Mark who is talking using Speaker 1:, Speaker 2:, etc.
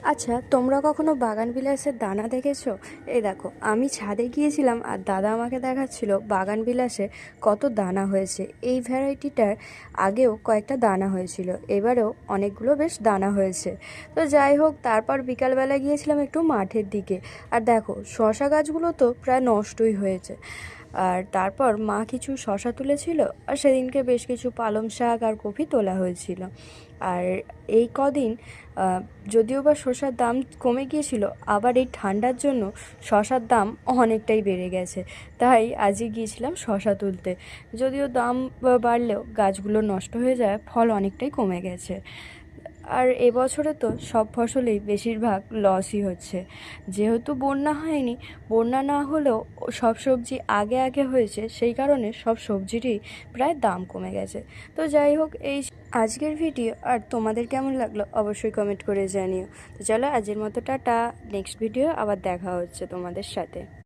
Speaker 1: আচ্ছা, তোমরা কখনো বাগান বিলাসের দানা দেখেছো? এই দেখো, আমি ছাদে গিয়েছিলাম আর দাদা আমাকে দেখাচ্ছিল বাগান বিলাসে কত দানা হয়েছে। এই ভ্যারাইটিটার আগেও কয়েকটা দানা হয়েছিল, এবারেও অনেকগুলো বেশ দানা হয়েছে। তো যাই হোক, তারপর বিকালবেলা গিয়েছিলাম একটু মাঠের দিকে। আর দেখো, শশা গাছগুলো তো প্রায় নষ্টই হয়েছে। আর তারপর মা কিছু শশা তুলেছিল, আর সেদিনকে বেশ কিছু পালং শাক আর কপি তোলা হয়েছিল। আর এই কদিন যদিও বা শসার দাম কমে গিয়েছিল, আবার এই ঠান্ডার জন্য শসার দাম অনেকটাই বেড়ে গেছে। তাই আজকে গিয়েছিলাম শসা তুলতে। যদিও দাম বাড়লেও গাছগুলো নষ্ট হয়ে যায়, ফল অনেকটাই কমে গেছে। আর এবছরে তো সব ফসলেই বেশিরভাগ লসই হচ্ছে, যেহেতু বন্যা হয়নি। বন্যা না হলেও সব সবজি আগে আগে হয়েছে, সেই কারণে সব সবজিরই প্রায় দাম কমে গেছে। তো যাই হোক, এই আজকের ভিডিও। আর তোমাদের কেমন লাগলো অবশ্যই কমেন্ট করে জানিও। তো চলো, আজকের মতো টাটা। নেক্সট ভিডিও আবার দেখা হচ্ছে তোমাদের সাথে।